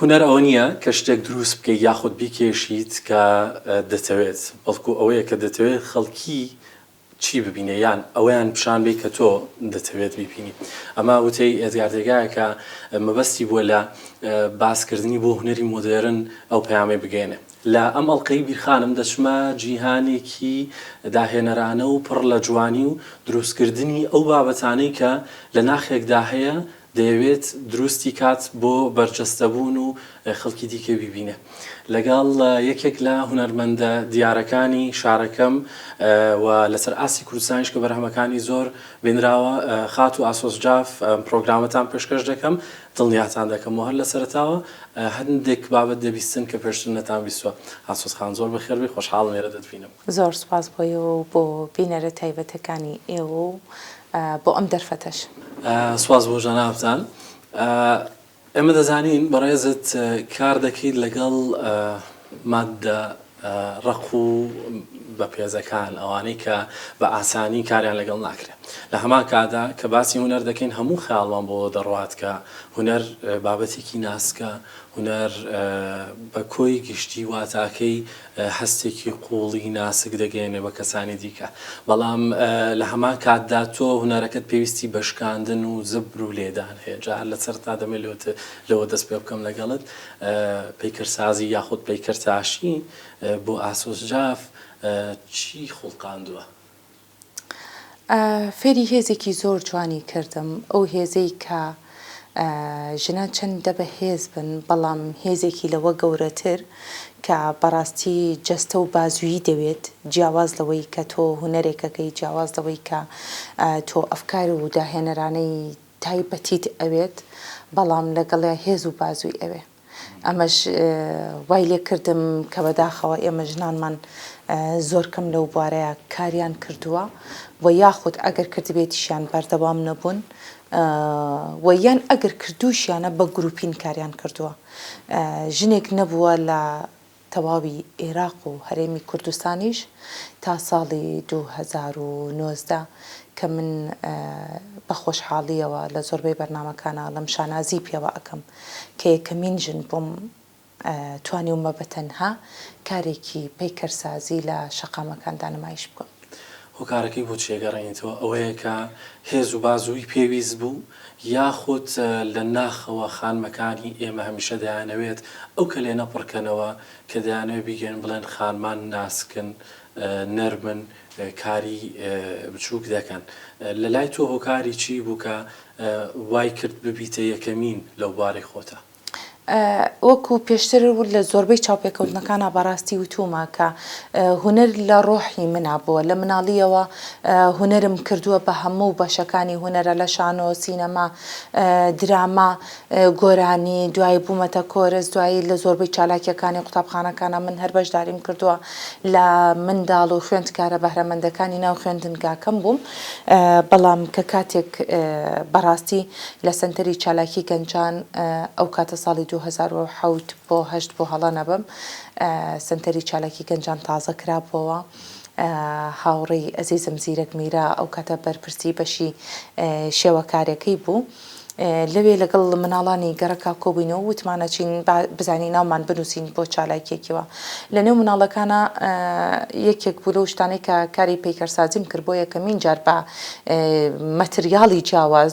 هونەر ئەوە نییە کە شتێک دروست بکەیت یاخود بیکێشیت کە دەتەوێت، بەڵکو ئەوەیە کە دەتەوێت خەڵکی چی ببینێ یان ئەویان پیشان بێ کە تۆ دەتەوێت بیبینی. ئەمە وتەی ئێزگاردێگایە کە مەبەستی بووە لە باسکردنی بۆ هونەری مۆدێرن ئەو پەیامەی بگەێنێ. لە ئەم ئەڵقەی بیرخانم دەچمە جیهانێکی داهێنەرانە و پڕ لە جوانی و دروستکردنی ئەو بابەتانەی کە لە ناخێکدا هەیە دەیەوێت دروستی کات بۆ بەرجەستەبوون و خەڵکی دیکە بیبینێ. لەگەڵ یەکێک لە هونەرمەندە دیارەکانی شارەکەم و لەسەر ئاسی کوردستانیش کە بەرهەمەکانی زۆر بێنراوە خات و ئاسۆسجاف پرۆگرامەتان پێشکەش دەکەم، دڵنیاتان دەکەم و هەر لە سەرەتاوە هەندێک بابەت دەبیستن کە پێشترنەتان بیستوە. ئاسۆس خان زۆر بەخێربێ، خۆشحاڵم لێرە دەتبینم. زۆر سوپاس بۆیەوە بۆ بینەرە تایبەتەکانی ئێوە و بۆ ئەم دەرفەتەش. سواز بۆ جەنابتان. ئێمە دەزانین بەڕێزت کار دەکەیت لەگەڵ مادە ڕق و بە پێزەکان ئەوانەی کە بە ئاسانی کاریان لەگەڵ ناکرێت. لە هەمان کادا کە باسی هونەر دەکەین هەموو خەیاڵمان بۆ دەڕوات کە هونەر بابەتێکی ناسکە، هونەر بە کۆی گشتی واتاکەی هەستێکی قوڵی ناسک دەگەێنێ بە کەسانی دیکە. بەڵام لە هەمان کاتدا تۆ هونەرەکەت پێویستی بەشکاندن و زبر و لێدان هەیە. جا لە سەرتا دەمێت لەوە دەست پێ بکەم لەگەڵت پەیکەرسازی یاخود پەیکەرتاشی بۆ ئاسۆسجاف چی خوڵقاندووە؟ فێری هێزێکی زۆر جوانی کردم، ئەو هێزەی کە ژنە چەندە بە هێز بن، بەڵام هێزێکی لەوە گەورەتر کە بەڕاستی جەستە و بازوویی دەوێت، جیاواز لەوەی کە تۆ هونەرێکەکەی، جیاواز لەوەی کە تۆ ئەفکار و داهێنەرانەی تایبەتیت ئەوێت، بەڵام لەگەڵ هێز و بازووی ئەوێ. ئەمەش وای لێ کردم کە بەداخەوە ئێمە ژنانمان زۆر کەم لەو بوارەیە کاریان کردووە و یاخود ئەگەر کردبێتیشیان بەردەوام نەبوون و یان ئەگەر کردووشیانە بە گروپین کاریان کردووە. ژنێک نەبووە لە تەواوی عێراق و هەرێمی کوردستانیش تا ساڵی 2019 کە من بە خۆشحاڵیەوە لە زۆربەی بەرنامەکانە لەم شانازی پێوە ئەەکەم کە یەکەمین ژن بۆم توانیومە بە تەنها کارێکی پەیکەرسازی لە شەقامەکاندا نمایش بکەم. هۆکارەکەی بۆ چێگەڕێنیتەوە ئەوەیە کە هێز و بازووی پێویست بوو یاخود لە ناخەوە خانمەکانی ئێمە هەمیشە دەیانەوێت ئەو کە لێ نەپڕکەنەوە کە دەیانەوێت بیگەن بڵێن خانمان ناسکن، نەرمن، کاری بچووک دەکەن. لە لای تۆ هۆکاری چی بوو کە وای کرد ببیتە یەکەمین لەو بارەی خۆتە؟ وەکو پێشتر لە زۆربەی چاوپێکەوتنەکانە بەڕاستی وتومە کە هونەر لە ڕۆحی منە بووە، لە مناڵیەوە هونەرم کردووە بە هەموو بەشەکانی هونەرە، لە شانۆ، سینەما، دراما، گۆرانی، دوای بوومەتە کۆرس، دوایی لە زۆربەی چالاکیەکانی قوتابخانەکانە من هەر بەشداریم کردووە لە منداڵ و خوێندکارە بەهرەمەندەکانی ناو خوێندنگاکەم بووم. بەڵام کە کاتێک بەڕاستی لە سنتەری چالاکی گەنجان ئەو کاتە ساڵی 2007 بۆ 8 بۆ هەڵە نەبم، سنتەری چالاکی گەنجان تازە کرابەوە. هاوڕێی ئەزیزم زیرەک میرا ئەو کاتە بەرپرسی بەشی شێوەکارەکەی بوو. لەوێ لەگەڵ مناڵانی گەڕەکا کۆبووینەوە وتمانە چین بزانی ناومان بنووسین بۆ چالاکیەکەوە. لە نێو مناڵەکانە یەکێک بوو لەو شتانەی کە کاری پەیکەرسازیم کرد بۆ یەکەمین جار بە مەتریاڵی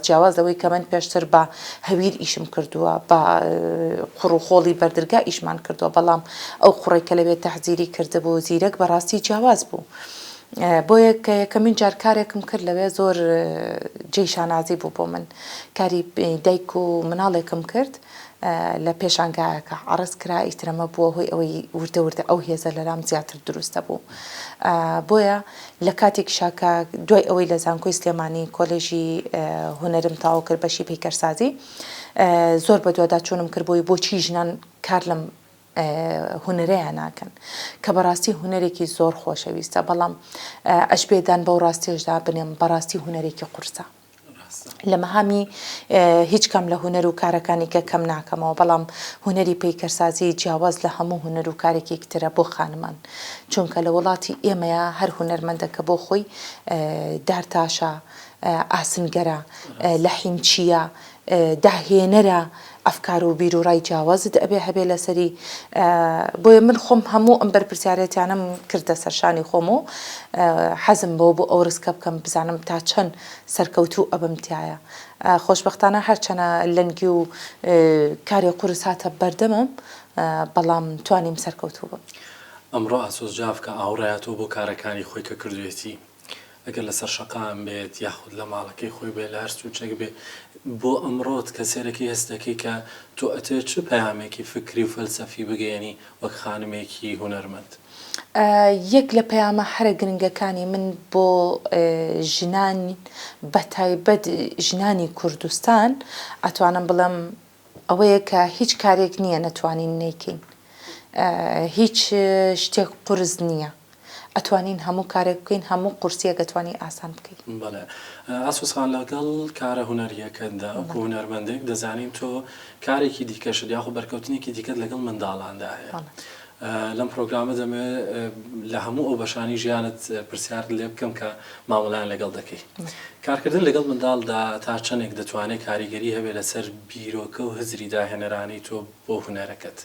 جیاواز لەوەی کە من پێشتر بە هەویر ئیشم کردووە، بە قوڕ و خۆڵی بەردرگا ئیشمان کردووە، بەڵام ئەو قوڕێکە لەوێت تەحزیری کردبوو زیرەک بەڕاستی جیاواز بوو. بۆیە کە یەکەمین جار کارێکم کرد لەوێ زۆر جێی شانازی بوو بۆ من. کاری دایک و مناڵێکم کرد لە پێشانگایەکە عەرز کرا، ئیترەمە بووە هۆی ئەوەی وردە وردە ئەو هێزە لەلام زیاتر دروستە بوو. بۆیە لە کاتێک شاکە دوای ئەوەی لە زانکۆی سلێمانی کۆلێژی هونەرم تاوا کرد بەشی پەیکەرسازی، زۆر بە دوواداچوونم کرد بۆی بۆچی ژنان کار لەم هونەرەیە ناکەن کە بەڕاستی هونەرێکی زۆر خۆشەویستە، بەڵام ئەش بێدان بەو ڕاستیێشدا بنێم بەڕاستی هونەرێکی قورسە. لە مەهامی هیچ کەم لە هونەر و کارەکانی کە کەم ناکەمەوە، بەڵام هونەری پەیکەرسازی جیاواز لە هەموو هونەر و کارێکی ترە بۆ خانمان، چونکە لە وڵاتی ئێمەیە هەر هونەرمەندەکە بۆ خۆی دارتاشە، ئاسنگەرە، لە حیمچیە، داهێنەرە ئەفکار و بیرروڕای جیاوازت ئەبێ هەبێ لەسەری بۆیە من خۆم هەموو ئەم بەرپرسیارەتیانم کردە سەرشانی خۆم و حەزم بۆ ئەو ڕسکە بکەم بزانم تا چەند سەرکەوتوو ئەبمتیایە خۆشببختانە هەرچەنە لەنگی و کاری قورس هاتە بەردەمم بەڵام توانیم سەرکەوتوو بم. ئەمڕۆ ئاسۆس جافکە ئاوڕایەتەوە بۆ کارەکانی خۆی کە کردوێتی ئەگەر لەسەر شەقام بێت یاخود لە ماڵەکەی خۆی بێ لە هەر سوچێک بێ بۆ ئەمڕۆت کە سێرەکی هەستەکەی کە تۆ ئەتوێت چ پەیامێکی فکری و فەلسەفی بگەێنی وەک خانمێکی هونەرمەند؟ یەک لە پەیامە هەرە گرنگەکانی من بۆ ژنان بەتایبەت ژنانی کوردستان ئەتوانم بڵم ئەوەیە کە هیچ کارێک نییە نەتوانین نەیکەین هیچ شتێک قورس نییە ئەتوانین هەموو کارێک بکەین هەموو قورسیە دەتوانی ئاسان بکەین. بەڵێ ئاسۆسخان لەگەڵ کارە هونەریەکەتدا ئەو هونەرمەندێک دەزانین تۆ کارێکی دیکەشت یاخو بەرکەوتنێکی دیکەت لەگەڵ منداڵاندا هەیە. لەم پرۆگرامە دەمێ لە هەموو ئەو بەشانی ژیانت پرسیار لێ بکەم کە مامەڵیان لەگەڵ دەکەی. کارکردن لەگەڵ منداڵدا تا چەندێک دەتوانێت کاریگەری هەبێ لەسەر بیرۆکە و هزری داهێنەرانی تۆ بۆ هونەرەکەت؟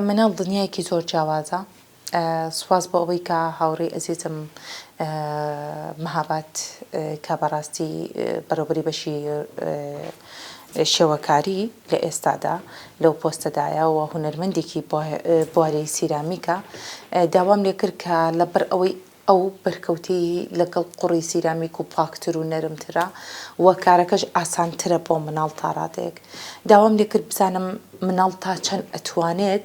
مناڵ دنیایەکی زۆر جیاوازە. سواز بۆ ئەوەی کە هاوڕێی ئەزیزم مەهاباد کە بەڕاستی بەڕێوەبەری بەشی شێوەکاری لە ئێستادا لەو پۆستەدایە و هونەرمەندێکی بوارەی سیرامیکە داوام لێ کرد کە لەبەر ئەوەی ئەو بەرکەوتی لەگەڵ قوڕی سیرامیک و پاکتر و نەرمترە وە کارەکەش ئاسانترە بۆ مناڵ تا ڕادەیەک داوام لێ کرد بزانم مناڵ تا چەند ئەتوانێت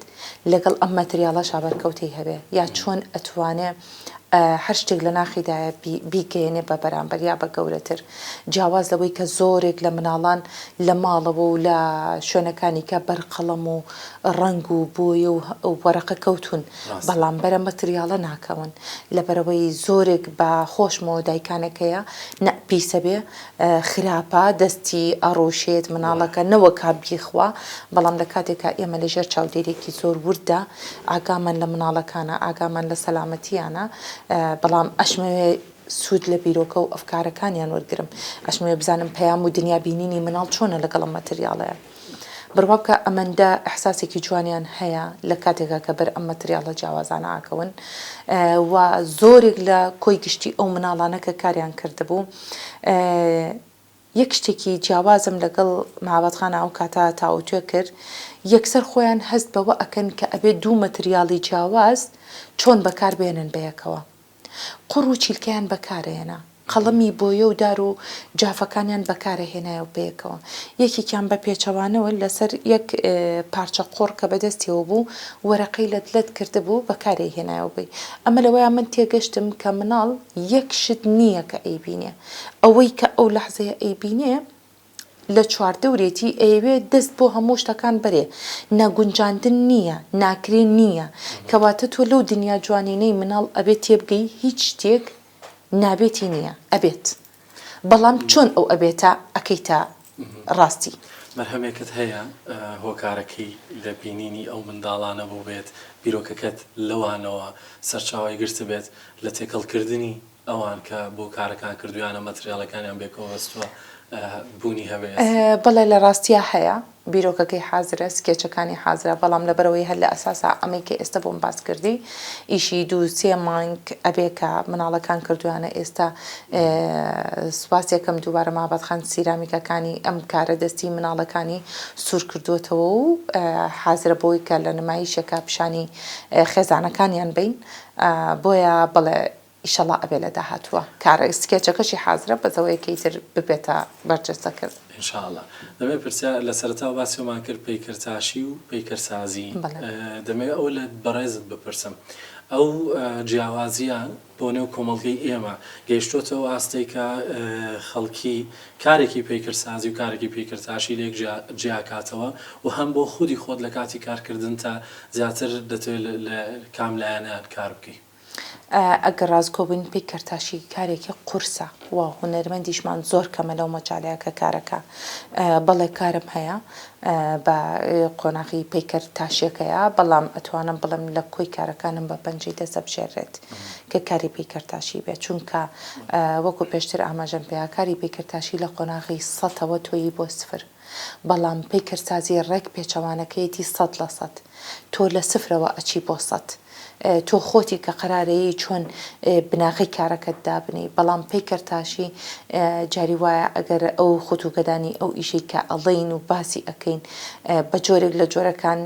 لەگەڵ ئەم مەتریاڵەشا بەرکەوتەی هەبێ یا چۆن ئەتوانێت هەر شتێک لە ناخیدایە بیگەێنێ بە بەرامبەر یا بە گەورەتر جیاواز لەوەی کە زۆرێک لە مناڵان لە ماڵەوە و لە شوێنەکانی کە بەرقەڵەم و ڕنگ و بۆیە و وەرەقە کەوتون بەڵام بەرە مەتریاڵە ناکەون لەبەرەوەی زۆرێک بە خۆشمەوە دایکانێکەیە پیسە بێ خراپە دەستی ئەڕۆشێت مناڵەکە نەوە کا بیخوا بەڵام لە کاتێکە ئێمە لەژێر چاودێرێکی زۆر وردە ئاگامان لە مناڵەکانە ئاگامان لە سەلامەتیانە بەڵام ئەشمەوێ سوود لە بیرۆکە و ئەفکارەکانیان وەرگرم ئەشمەوێ بزانم پەیام و دنیابینینی مناڵ چۆنە لەگەڵ مەتریاڵەیە بڕوا بکە ئەمەندە ئەحساسێکی جوانیان هەیە لە کاتێکە کە بەر ئەم مەتریاڵە جیاوازانە ئاکەون و زۆرێک لە کۆی گشتی ئەو مناڵانە کە کاریان کردبوو یەک شتێکی جیاوازم لەگەڵ مەهابادخانە ئەو کاتە تاوتوێ کرد یەکسەر خۆیان هەست بەوە ئەکەن کە ئەبێت دوو مەتریاڵی جیاواز چۆن بەکاربێنن بەیەکەوە قوڕ و چیلکەیان بەکارهێنا قەڵەمی بۆیە و دار و جافەکانیان بەکارەهێنایە و بەیەکەوە یەکێکیان بە پێچەوانەوە لەسەر یەک پارچە قۆڕ کە بەدەستیەوە بوو وەرەقەی لەت کردبوو بەکارەهێنایەوە بی ئەمە لەوەیە من تێگەشتم کە مناڵ یەک شت نییە کە ئەیبینێ ئەوەی کە ئەو لەحزەیە ئەیبینێ لە چواردەورێتی ئەیوێ دەست بۆ هەموو شتەکان بەرێ ناگونجاندن نییە ناکرێن نییە کەواتە تۆ لەو دنیا جوانینەی مناڵ ئەبێت تێبگەی هیچ شتێک نابێتی نییە ئەبێت بەڵام چۆن ئەو ئەبێتە ئەەکەیتە ڕاستی مەرهەمێکت هەیە هۆکارەکەی لە بینینی ئەو منداڵانە بوو بێت بیرۆکەکەت لەوانەوە سەرچاوای گرت بێت لە تێکەڵکردنی ئەوان کە بۆ کارەکان کردویانە مەتریاڵەکانیان بێکەوە وەستووە بوونی هەبێت بەڵێ لە ڕاستیە هەیە بیرۆکەکەی حازرە سکێچەکانی حازرە بەڵام لەبەرەوەی هەر لە ئەساسا ئەمەی کە ئێستا بۆم باس کردی ئیشی 2-3 مانگ ئەبێ کە مناڵەکان کردویانە ئێستا سوپاسێکم دووبارە مەهابادخان سیرامیکەکانی ئەم کارە دەستی مناڵەکانی سوور کردوتەوە و حازرە بۆی کە لە نمایشێکە پیشانی خێزانەکانیان بین بۆیە بڵێ ئیشەڵا ئەبێ لە داهاتووە کارە سکێچەکەشی حازرە بەزەوەیەکەی تر ببێتە بەرجەستەکرد ئینشاءڵڵا دەمێ پرسیار لە سەرەتا باسیۆمان کرد پەیکەرتاشی و پەیکەرسازی دەمێ ئەو لە بەڕێزت بپرسم ئەو جیاوازیە بۆ نێو کۆمەڵگەی ئێمە گەیشتۆتەوە ئاستەی کە خەڵکی کارێکی پەیکەرسازی و کارێکی پەیکەرتاشی لێک جیاکاتەوە و هەم بۆ خودی خۆت لە کاتی کارکردن تا زیاتر دەتوێت لە کاملایەنیان کار بکەی ئەگەر ڕازگۆبووین پێی کەرتاشی کارێکی قورسە و هونەرمەندیشمان زۆر کەمە لەو مەجاالەیە کە کارەکە بەڵێ کارم هەیە بە قۆناغی پێیکرد تاشیەکەیە بەڵام ئەتوانم بڵم لە کۆی کارەکانم بە پەنجەی دەستە بژێڕێت کە کاری پێیکردتاشی بێت چونکە وەکو پێشتر ئاماژەم پێیا کاری پێیکردتاشی لە قۆناغی 100ەوە تۆیی بۆ سفر بەڵام پێیکردسازی ڕێک پێچەوانەکەیەتی 100% تۆ لە سفرەوە ئەچی بۆ 100 تۆ خۆتی کە قەرارەیە چۆن بناغی کارەکەت دابنی بەڵام پێیکردتاشی جاری وایە ئەگەر ئەو خۆتوگەدانی ئەو ئیشەی کە ئەڵین و باسی ئەەکەین بە جۆرێک لە جۆرەکان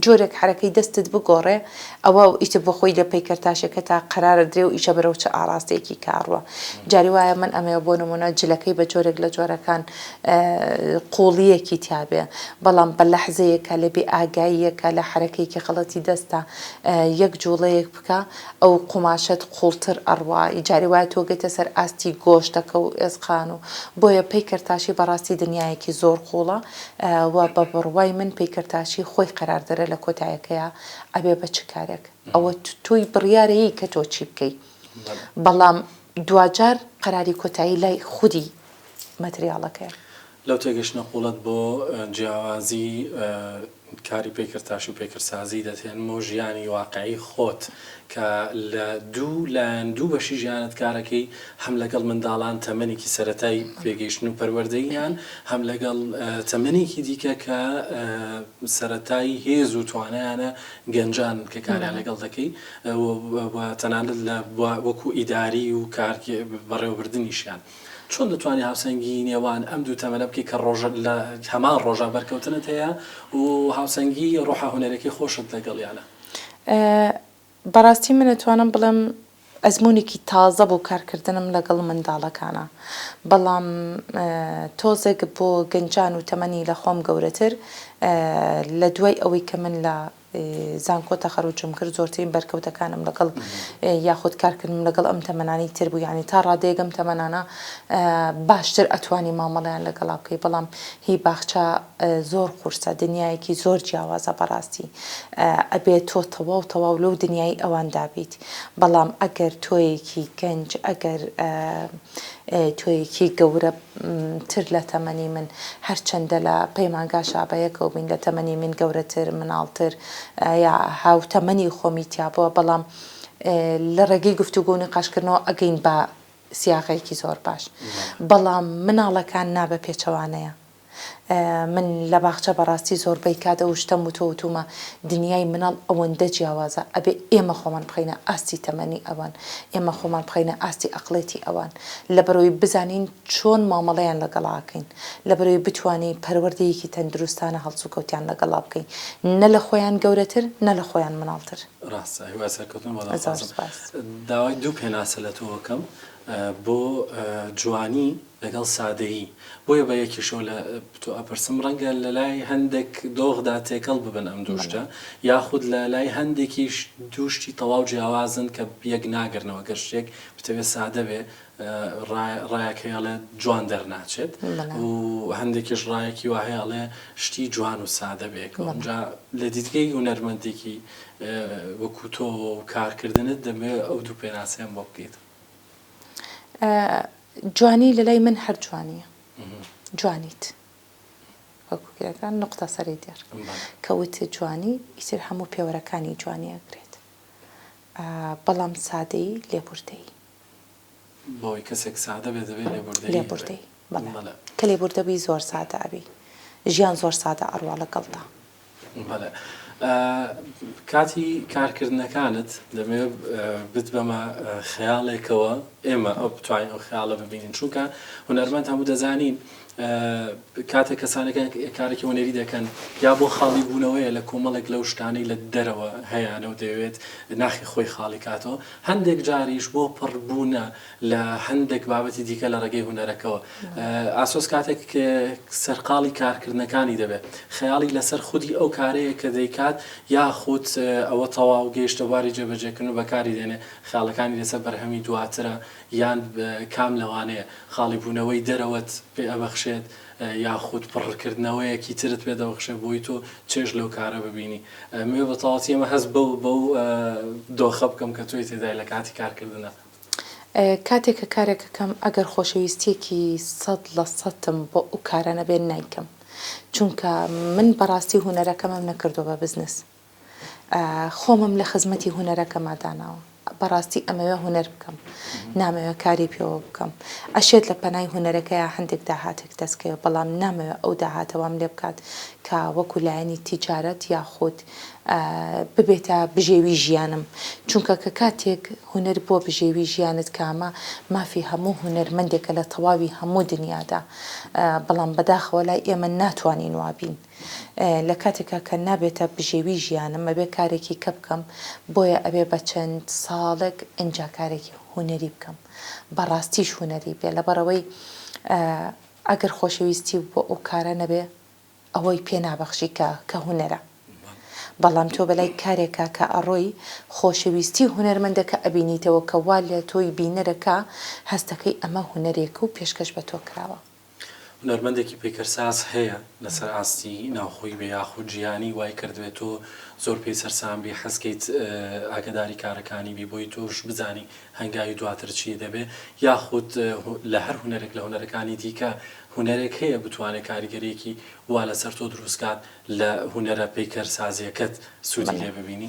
جۆرێک حرەکەی دەستت بگۆڕێ ئەوە ئیتر بۆ خۆی لە پەیکەرتاشەکە تا قەرارە درێ و ئیشە بەرەو چه ئاراستێکی کاڕوە جاری وایە من ئەمێ بۆ نمونە جلەکەی بە جۆرێک لە جۆرەکان قوڵیەکی تیاابێ بەڵام بە لەحزەیەکە لە بێ ئاگاییەکە لە حرەکەیکی خەڵەتی دەستە یەک جوڵەیەک بکە ئەو قوماشەت قوڵتر ئەڕوا جاری وایە تۆگەتە سەر ئاستی گۆشتەکە و ئێزقان و بۆیە پەیکەرتاشی بەڕاستی دنیایەکی زۆر قوڵە و بە بڕوای من پەیکەرتاشی خۆی قەراردەرە لە کۆتایەکەیە ئەبێ بە چ کارێک ئەوە توی بڕیارەیە کە تۆ چی بکەیت بەڵام دوجار قەراری کۆتایی لای خودی مەتریاڵەکەی لەو تێگەشتنە قوڵەت بۆ جیاوازی کاری پێکردتاشی و پێکردسازی دەتێنمەوە ژیانی واقعی خۆت کە لە دوو بەشی ژیانت کارەکەی هەم لەگەڵ منداڵان تەمەنێکی سەرەتای پێگەیشتن و پەروەردەییان هەم لەگەڵ تەمەنێکی دیکە کە سەرەتایی هێز و توانایانە گەنجان کە کاریان لەگەڵ دەکەی تەنانەت لە وەکو ئیداری و بەڕێوەبردنیشیان چۆن دەتوانانی هاوسەنگی نێوان ئەم دوو تەمەنە بکەی کە لە هەمان ڕۆژە بەرکەوتنت هەیە و هاوسەنگی ڕۆحە هونەرەکەی خۆشت لەگەڵیانە بەڕاستی من ئەتوانم بڵێم ئەزمموونێکی تازە بۆ کارکردنم لەگەڵ منداڵەکانە بەڵام تۆزێک بۆ گەنجان و تەمەنی لە خۆم گەورەتر لە دوای ئەوەی کە من لە زانکۆتە خەرۆچم کرد زۆرترین بەرکەوتەکانم لەگەڵ یاخود کارکردم لەگەڵ ئەم تەمەنانی تر بوو یعنی تا ڕادێگەم تەمەنانە باشتر ئەتوانی مامەڵیان لەگەڵا بکەی بەڵام هی باخچە زۆر قورسە دنیایەکی زۆر جیاوازە بەڕاستی ئەبێت تۆ تەواو لەو دنیای ئەوان دابیت بەڵام ئەگەر تۆیەکی گەنج ئەگەر تۆیەکی گەورە تر لە تەمەنی من هەرچەندە لە پەیمانگا شابەیەکەوە بین لە تەمەنی من گەورەتر مناڵتر یا هاو تەمەنی خۆمی تیابەوە بەڵام لە ڕێگەی گفتوگۆ و نقاشکردنەوە ئەگەین بە سیاغێکی زۆر باش بەڵام مناڵەکان نابە پێچەوانەیە من لە باخچە بەڕاستی زۆربەی کاتە وشتەم و تۆوتومە دنیای مناڵ ئەوەندە جیاوازە ئەبێ ئێمە خۆمان بخەینە ئاستی تەمەنی ئەوان ئێمە خۆمان بخەینە ئاستی ئەقڵێتی ئەوان لە بەرەوەی بزانین چۆن مامەڵەیان لەگەڵاکەین لە بەرەوەی بتوانین پەروەردەیەکی تەندروستانە هەڵسوکەوتیان لەگەڵا بکەین نە لە خۆیان گەورەتر نە لە خۆیان مناڵتر ڕاستە هیوا سەرکەوتن داوای دوو پێناسە لە تۆکەم بۆ جوانی لەگەڵ سادەیی بۆیە بە یەکیشەوە لە تۆ ئەپرسم ڕەنگە لە لای هەندێک دۆغدا تێکەڵ ببن ئەم دووشتە یاخود لە لای هەندێکیش دووشتی تەواو جیاوازن کە یەک ناگرنەوە گەر شتێک بتەوێت سادە بێ ڕایەکەیڵێ جوان دەرناچێت و هەندێکیش ڕایەکی وهەیەڵێ شتی جوان و سادە بێت ئەوجا لە دیتگەی هونەرمەندێکی وەکو تۆ و کارکردنت دەبێت ئەو دوو پێناسیان بۆ بکەیت جوانی لەلای من هەر جوانیە جوانیت وەکوگرەکان نقطە سەری دێر کەوت جوانی ئیتر هەموو پێوەرەکانی جوانی ئەگرێت بەڵام سادەی لێبوردەی بۆی کەسێک سادە بێ دەبێت لێبوردەی کە لێبوردەبی زۆر سادە ئەبی ژیان زۆر سادە ئەڕوا لەگەڵدا کاتی کارکردنەکانت دەمێت بت بەمە خەیاڵێکەوە ئێمە ئەو بتوانین ئەو خەیاڵە ببینین چونکە هونەرمەند هەموو دەزانین کاتێک کەسانەکان کارێکی هونەری دەکەن یا بۆ خاڵی بوونەوەیە لە کۆمەڵێک لەو شتانەی لە دەرەوە هەیەە و دەوێت ناخی خۆی خاڵی کاتەوە هەندێک جاریش بۆ پڕبوونە لە هەندێک بابەتی دیکە لە ڕێگەی هونەرەکەەوە ئاسۆس کاتێک سەرقاڵی کارکردنەکانی دەبێت خەیاڵی لەسەر خودی ئەو کارەیە کە دەیکات یاخود ئەوە تەواو گەیشتە واری جێبەجێکردن و بەکاری دێنێ خاڵەکانی لەسەر بەرهەمی دواترە یان کام لەوانەیە خاڵی بوونەوەی دەرەوەت پێ ئەبەخشێت یاخود پڕکردنەوەیەکی ترت پێ دەبەخشێ بۆی تۆ چێژ لەو کارە ببینی مێ بەتەواوەتی ئەمە هەست بەو دۆخە بکەم کە تۆی تێدای لە کاتی کارکردنە کاتێک کە کارێکەکەم ئەگەر خۆشەویستیەکی 100% بۆ ئەو کارانە بێن نیکەم چونکە من بەڕاستی هوەرەکەمم نەکردو بە بزنس خۆمم لە خزمەتی هوەرەکەما داناوە بەڕاستی ئەمەوێ هوەر بکەم نامەوێ کاری پێوە بکەم ئەشێت لە پەنای هوەرەکەیە هەندێک داهاتێک دەستکەوە بەڵام نامەوێ ئەو داهاتەوەم لێ بکات کە وەکو لایەنی تیجارەت یاخود ببێتە بژێوی ژیانم چونکە کە کاتێک هوەر بۆ بژێوی ژیانت کامە مافی هەموو هوەرمەندێکە لە تەواوی هەموو دنیادا بەڵام بەداخەوە لای ئێمە ناتوانین وابین لە کاتێکە کە نابێتە بژێوی ژیانم ئەبێ کارێکی کە بکەم بۆیە ئەبێ بە چەند ساڵێک ئەنجا کارێکی هوەری بکەم بەڕاستیش هوەری بێ لەبەرەوەی ئەگەر خۆشەویستی بۆ ئەو کارە نەبێ ئەوەی پێ نابەخشی کە هوەرە بەڵام تۆ بەلای کارێکە کە ئەڕۆی خۆشەویستی هوەرمەندەکە ئەبینیتەوە کە وا لە تۆی بینەرەکە هەستەکەی ئەمە هوەرێکە و پێشکەش بە تۆ کراوە هوەرمەندێکی پیکەرساز هەیە لەسەر ئاستی ناوخۆی بە یاخود ژیانی وای کردوێت تۆ زۆر پێی سەرسام بی حەزکەیت ئاگداری کارەکانی بی بۆی تۆش بزانی هەنگاوی دواتر چی دەبێ یاخود لە هەر هوەرێک لە هوەرەکانی دیکە هوەرێک هەیە بتوانێت کاریگەریەکی وا لەسەر تۆ دروستکات لە هوەرە پیکەرسازیەکەت سوودی لێ ببینی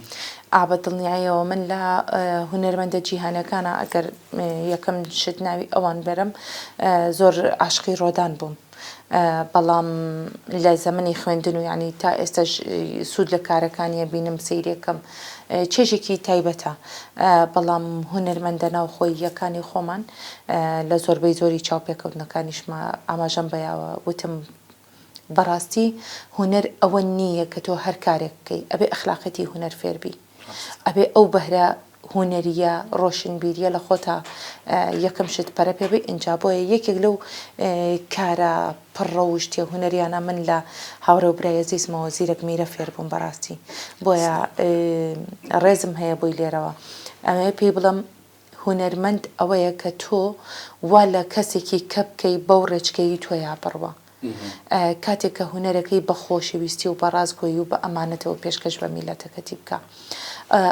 ئابە دڵنیاییەوە من لە هوەرمەندە جیهانەکانە ئەگەر یەکەم شت ناوی ئەوان بەرم زۆر عاشقی ڕۆدان بووم بەڵام لە زەمنی خوێندن و ینی تا ئێستاش سوود لە کارەکانیە بینم سەیرێکم چێژێکی تایبەتە بەڵام هوەرمەندە ناو خۆی یەکانی خۆمان لە زۆربەی زۆری چاوپێکەوتنەکانیشمە ئاماژەم بەیاوە وتم بەڕاستی هوەر ئەوە نییە کە تۆ هەر کارێک بکەی ئەبێ ئەخلاقەتی هوەر فێربی ئەبێ ئەو بەهرە هوەریە ڕۆشنبیریە لە خۆتا یەکەم شت پەرە پێبی ئینجا بۆیە یەکێک لەو کارە پڕڕەوشتیە هوەریانە من لە هاوڕێ و برای عەزیزمەوە زیرەک میرە فێر بووم بەڕاستی بۆیە ڕێزم هەیە بۆی لێرەوە ئەمێ پێی بڵم هوەرمەند ئەوەیە کە تۆ وا لە کەسێکی کە بکەی بەو ڕێچکەی تۆ یا بڕوە کاتێک کە هوەرەکەی بە خۆشەویستی و بە ڕازگۆیی و بە ئەمانەتەوە پێشکەش بە میلەتەکەتی بکە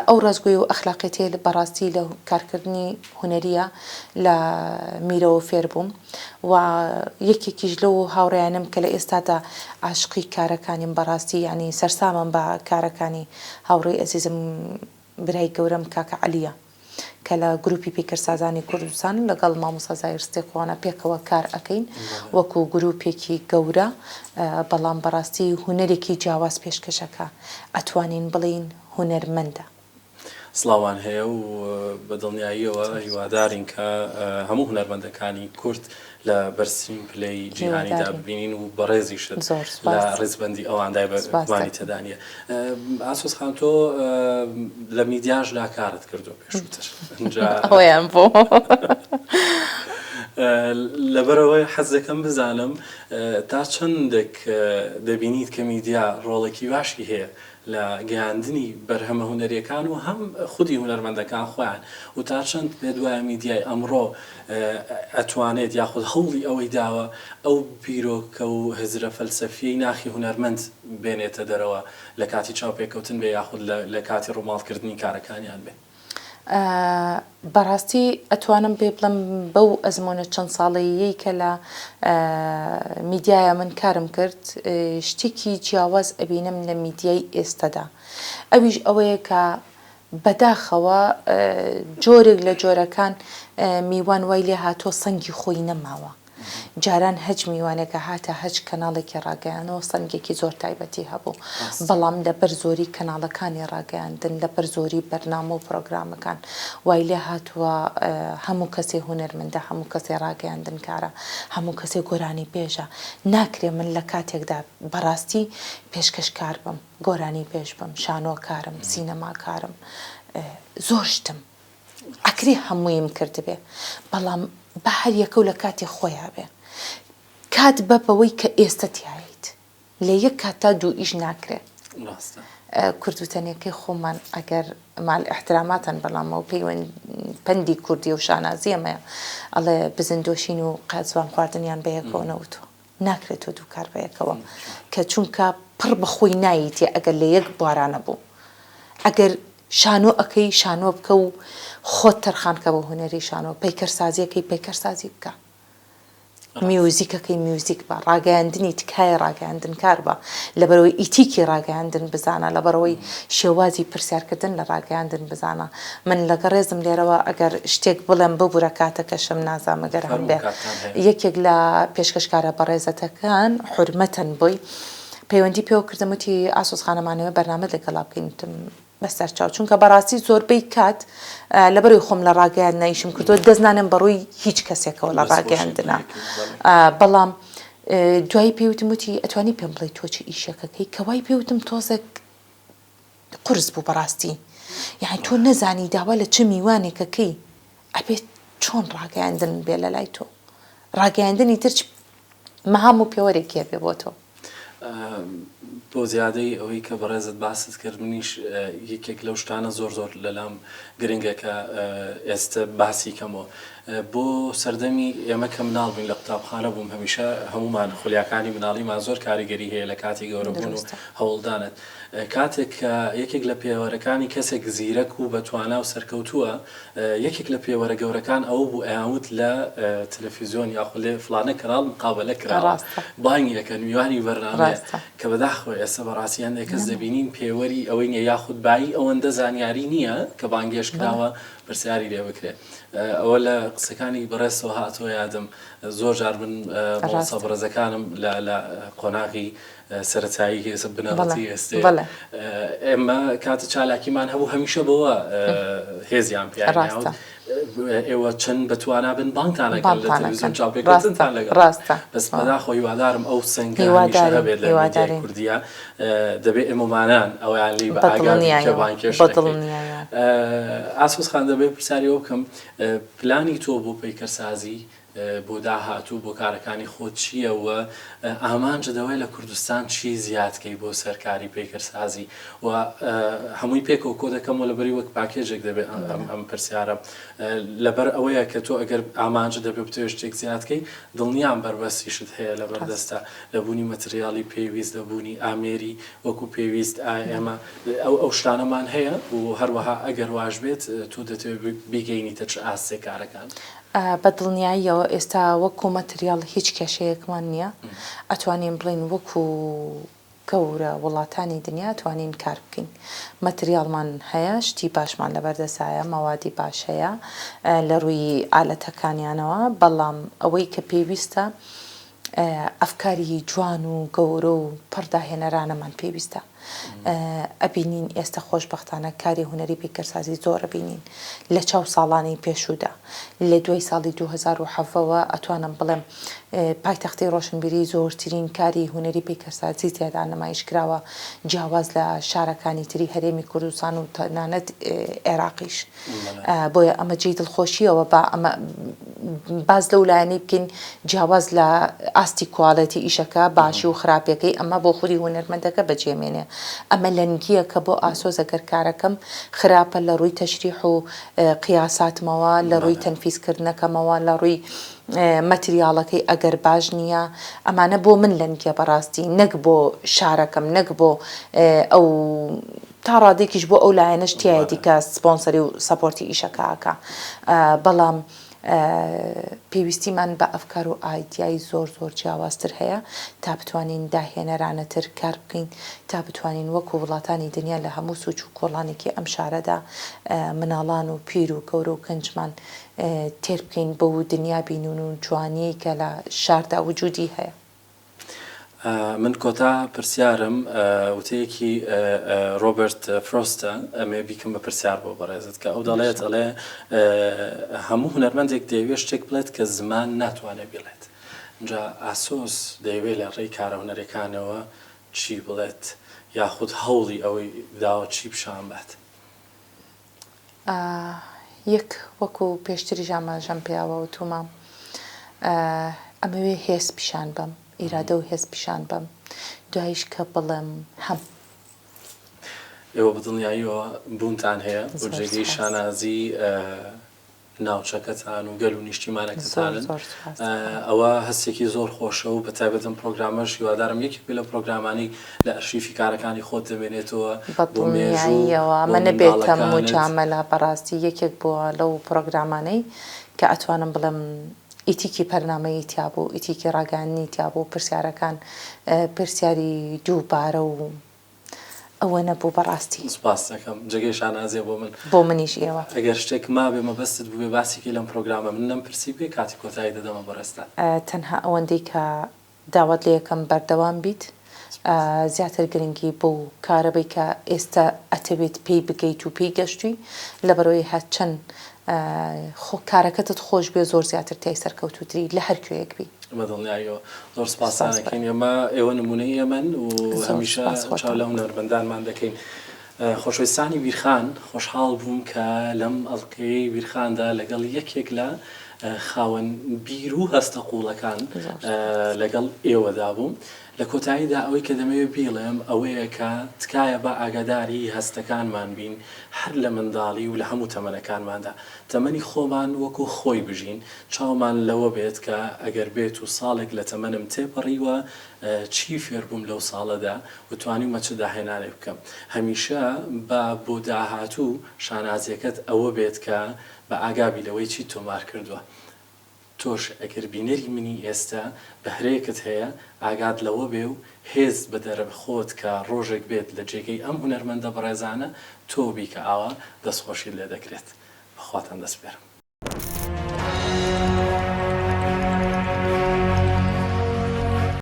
ئەو ڕازگۆیی و ئەخلاقێتی بەڕاستی لە کارکردنی هوەریە لە میرەوە فێر بووم و یەکێکیش لەو هاوڕێیانم کە لە ئێستادا عاشقی کارەکانیم بەڕاستی ینی سەرسامم بە کارەکانی هاوڕێی عەزیزم برای گەورەم کاکە عەلیە کە لە گروپی پیکەرسازانی کوردستان لەگەڵ مامۆستا زاهیر ستێخوانە پێکەوە کار ئەەکەین وەکو گروپێکی گەورە بەڵام بەڕاستی هوەرێکی جیاواز پێشکەشەکە ئەتوانین بڵین هوەرمەندە سڵاوان هەیە و بەدڵنیاییەوە هیوادارین کە هەموو هوەرمەندەکانی کورد لە بەرسیم پلەی جیهانیدا ببینین و بەڕێزیشت لە ڕێزبەندی ئەوەندای بەوانی تێدانیە ئاسۆس خان تۆ لە میدیاژ لا کارت کردو پێشووتر ئەویان بۆ لەبەرەوەی حەز دەکەم بزانم تا چەندێک دەبینیت کە میدیا ڕۆڵێکی باشی هەیە لە گەیاندنی بەرهەمە هوەریەکان و هەم خودی هوەرمەندەکان خۆیان و تا چەند پێ دوایە میدیای ئەمڕۆ ئەتوانێت یاخود هەوڵی ئەوەی داوە ئەو بیرۆکە و هزرە فەلسەفیەی ناخی هوەرمەند بێنێتە دەرەوە لە کاتی چاوپێکەوتن بێ یاخود لە کاتی ڕووماڵکردنی کارەکانیان بێ بەڕاستی ئەتوانم پێ بڵم بەو ئەزمونە چەند ساڵەیەی کە لە میدیایە من کارم کرد شتێکی جیاواز ئەبینم لە میدیای ئێستادا ئەویش ئەوەیە کە بەداخەوە جۆرێک لە جۆرەکان میوان وای لێ هاتۆ سەنگی خۆی نەماوە جاران هەج میوانێکە هاتە هەج کەناڵێکی ڕاگەیانەوە سەنگێکی زۆر تایبەتی هەبوو بەڵام لە بەر زۆری کەناڵەکانی ڕاگەیاندن لە بەر زۆری بەرنامە و پرۆگرامەکان وای لێ هاتووە هەموو کەسێ هوەرمەندە هەموو کەسێ ڕاگەیاندن کارە هەموو کەسێ گۆرانی پێشە ناکرێ من لە کاتێکدا بەڕاستی پێشکەش کار بم گۆرانی پێش بم شانۆ کارم سینەما کارم زۆر شتم ئەکری هەموویم کردبێ بەڵام بە هەر یەکە و لە کاتی خۆیان بێ کات بەبەوەی کە ئێستا تاییت لە یەک کاتا دوو ئیش ناکرێت کوردوتەنیەکەی خۆمان ئەگەر مال احتراماتان بەڵامەوە پەیوەند پەندی کوردی و شانازیەمەیە ئەڵێ بزندۆشین و قەت زوان خواردنیان بەیەکەوە نەوتوە ناکرێتەوە دووکار بەیەکەوە کە چونکە پڕ بەخۆی ناییتێ ئەگەر لە یەک بوارانە بوو ئەگەر شانۆ ئەەکەی شانۆ بکە و خۆت تەرخانکە بە هوەری شانۆ پەیکەرسازیەکەی پەیکەرسازی بکە میوزیکەکەی میوزیک بە ڕاگەاندنی تکایە ڕاگەاندن کار بە لەبەرەوەی ئیتیکی ڕاگەاندن بزانە لەبەرەوەی شێوازی پرسیارکردن لە ڕاگەاندن بزانە من لەگە ڕێزم لێرەوە ئەگەر شتێک بڵێم ببوورە کاتەکەشم نازامەگەر هەم بێ یەکێک لە پێشکەشکارە بەڕێزەتەکان حورمەتەن بووی پەیوەندی پێوە کردموتی ئاسۆس خانەمانەوە بەرنامە لەگەڵا بکەینتم بەسەر چاو چونکە بەڕاستی زۆربەی کات لەبەروی خۆم لە ڕاگەیان نایشم کردووە دەستنانم بەڕووی هیچ کەسێکەوە لە ڕاگەیاندنا بەڵام دوایی پێوتم وتی ئەتوانی پێم بڵێ تۆ چ ئیشەکەکەی کەوای پێوتم تۆزێک قرس بوو بەڕاستی یعنی تۆ نەزانی داوا لە چ میوانێکەکەی ئەبێت چۆن ڕاگەیاندن بێ لە لای تۆ ڕاگەیاندنی تر مەهام و پێوەرێکیە بێ بۆ تۆ بۆ زیادەی ئەوەی کە بەڕێزت باست کرد منیش یەکێک لەو شتانە زۆر لەلام گرنگە کە ئێستا باسی کەمەوە بۆ سەردەمی ئێمە کە مناڵ بووین لە قوتابخانە بووم هەمیشە هەمومان خولیاکانی مناڵیمان زۆر کاریگەری هەیە لە کاتی گەورەبوون و هەوڵدانت کاتێک کە یەکێک لە پێوەرەکانی کەسێک زیرەک و بەتوانا و سەرکەوتووە یەکێک لە پێوەرە گەورەکان ئەوە بوو ئەیانوت لە تەلەڤیزیۆن یاخود لێ فڵانە کەناڵ مقابلە کراوە بانگی ئەکەن میوانی بەرنامەیە کە بەداخەوە ئێستا بەڕاستی هەندێک کەس دەبینین پێوەری ئەوەی نیە یاخود بایی ئەوەندە زانیاری نییە کە بانگێش کراوە پرسیاری لێ بکرێت ئەوە لە قسەکانی بەڕێزەوە هاتۆ یادم زۆر جار من بۆسە بەڕێزەکانم لە قۆناغی سەرەتایی هێزە بنەڕەتی ئێستێ ئێمە کاتە چالاکیمان هەبوو هەمیشە بەوە هێزیان پیاوت ئێوە چەند بەتوانا بن بانگتانەکەن لە تەلەڤیزیۆن چاوپێکردنتان لەگەڵ بەس بەداخۆ هیوادارم ئەو سەنگە هەمیشە هەبێت لە میدیای کوردیە دەبێت ئێمەمانان ئەویان لی بە ئاگاداری کە بانکێش ئاسۆس خان دەبێت پرسیاریەوە بکەم پلانی تۆ بۆ پەیکەرسازی بۆ داهاتوو بۆ کارەکانی خۆت چییەوە ئامانجە دەوای لە کوردستان چی زیادکەی بۆ سەرکاری پەیکەرسازی و هەمووی پێکەوە کۆ دەکەم و لەبەری وەک پاکێژێک دەبێت ئەم پرسیارە لەبەر ئەوەیە کە تۆ ئەگەر ئامانجە دەبێت بتوێ شتێک زیادکەی دڵنیام بەربەستیشت هەیە لەبەردەستە لەبوونی مەتریاڵی پێویست لەبوونی ئامێری وەکو پێویست ئێمە ئەو شتانەمان هەیە و هەروەها ئەگەر واش بێت تۆ دەتەوێت بیگەینیتە چ ئاسێ کارەکان بە دڵنیاییەوە ئێستا وەکو مەتریاڵ هیچ کێشەیەکمان نییە ئەتوانین بڵین وەکو گەورە وڵاتانی دنیا توانین کار بکەین مەتریاڵمان هەیە شتی باشمان لەبەردەسایە مەوادی باش هەیە لە ڕووی ئالەتەکانیانەوە بەڵام ئەوەی کە پێویستە ئەفکاری جوان و گەورە و پڕداهێنەرانەمان پێویستە ئەبینین ئێستا خۆشبەختانە کاری هوەری پێکەرسازی زۆرە بینین لە چاو ساڵانی پێشودا لە دوای ساڵی 2007ەوە ئەتوانم بڵێم پایتەختی ڕۆشنبیری زۆرترین کاری هوەری پێکەرسازی تێدا نمایش کراوە جیاواز لە شارەکانی تری هەرێمی کوردستان و تەنانەت عێراقیش بۆیە ئەمە جێی دڵخۆشیەوە بە ئەمە باز لەو لایەنەی بکەین جیاواز لە ئاستی کوواڵەتی ئیشەکە باشی و خراپەکەی ئەمە بۆ خودی هونەرمەندەکە بەجێمێنێ ئەمە لەنگیە کە بۆ ئاسۆز ئەگەر کارەکەم خراپە لە ڕووی تەشریح و قیاساتمەوە لە ڕووی تەنفیزکردنەکەمەوە لە ڕووی مەتریاڵەکەی ئەگەر باش نییە ئەمانە بۆ من لەنگیە بەڕاستی نەک بۆ شارەکەم نەک بۆ ئەو تا ڕادێکیش بۆ ئەو لایەنەش تایەتی کە سپۆنسەری و سەپۆرتی ئیشەکەکە بەڵام پێویستیمان بە ئەفکار و ئایدیای زۆر جیاوازتر هەیە تا بتوانین داهێنەرانەتر کار بکەین تا بتوانین وەکو وڵاتانی دنیا لە هەموو سوچ و کۆڵانێکی ئەم شارەدا مناڵان و پیر و گەورە و گەنجمان تێر بکەین بە و دنیا بینون و جوانیەی کە لە شاردا وجودی هەیە من کۆتا پرسیارم وتەیەکی ڕۆبرت فرۆستە ئەمێ بیکەم بە پرسیار بۆ بەڕێزت کە ئەو دەڵێت ئەڵێ هەموو هونەرمەندێک دەیەوێت شتێک بڵێت کە زمان ناتوانێت بڵێت اینجا ئاسۆس دەیەوێت لە ڕێی کارە هونەرەکانەوە چی بڵێت یاخود هەوڵی ئەوەی داوە چی پیشان بات یەک وەکو پێشتری ژاماژەم پیاوە وتومە ئەمەوێ هێز پیشان بم ئیرادە و هێز پیشان بم دوایش کە بڵێم هەم ئێوە بەدڵنیاییەوە بوونتان هەیە بۆ جێگەی شانازی ناوچەکەتان و گەل و نیشتیمانەکەتانن زۆر سوپاس. ئەوە هەستێکی زۆر خۆشە و بە تایبەتم پرۆگرامەش هیوادارم یەکێک لە پرۆگرامانی لە ئەرشیفی کارەکانی خۆت دەمێنێتەوە بەدڵنیاییەوە ئەمە نەبێتە مجامەلا بەڕاستی یەکێک بووە لەو پرۆگرامانەی کە ئەتوانم بڵێم ئیتیکی پەرنامەیی تیا بوو، ئیتیکی ڕاگەاندنی تیا بوو، پرسیارەکان پرسیاری دووبارە و ئەوە نەبوو بەڕاستی. سوپاس دەکەم جێگەی شانازیە بۆ من بۆ منیش ئێوە. ئەگەر شتێک ما بێ مەبەستت بووێ باسێکی لەم پرۆگرامە من نەمپرسی بێ کاتی کۆتایی دەدەمە بەڕێستان. تەنها ئەوەندەی کە داوات لێ یەکەم بەردەوام بیت زیاتر گرنگی بۆ کارەبەی کە ئێستا ئەتەوێت پێی بگەیت و پێی گەشتووی لەبەرەوەی هەر چەند کارەکەتت خۆش بێ زۆر زیاتر تێی سەرکەوتوتری لە هەر کوێیەک بی. مەدڵنیایەوە زۆر سپاسانەکەین ئێمە ئێوە نمونەی ئێمەن و هەمیشە چاو لە هونەرمەندانمان دەکەین. خۆشەویستانی بیرخان خۆشحاڵ بووم کە لەم ئەڵقەی بیرخاندا لەگەڵ یەکێک لە خاوەن بیر و هەستە قوڵەکان لەگەڵ ئێوەدا بووم. لە کۆتاییدا ئەوەی کە دەمەوێت بیڵێم ئەوەیە کە تکایە بە ئاگاداری هەستەکانمان بین هەر لە منداڵی و لە هەموو تەمەنەکانماندا تەمەنی خۆمان وەکو خۆی بژین چاومان لەوە بێت کە ئەگەر بێت و ساڵێک لە تەمەنم تێپەڕیوە چی فێربووم لەو ساڵەدا وتوانیمە چ داهێنانێ بکەم. هەمیشە بۆ داهاتوو شانازیەکەت ئەوە بێت کە بە ئاگابی لەوەی چی تۆمار کردووە. تۆش ئەگەر بینەری منی ئێستا بەهرەیەکت هەیە ئاگات لەوە بێ و هێز بە دەرەبخۆت کە ڕۆژێک بێت لە جێگەی ئەم هونەرمەندە بەڕێزانە تۆ بیکە ئاوا دەستخۆشی لێ دەکرێت. بەخواتان دەسپێرم.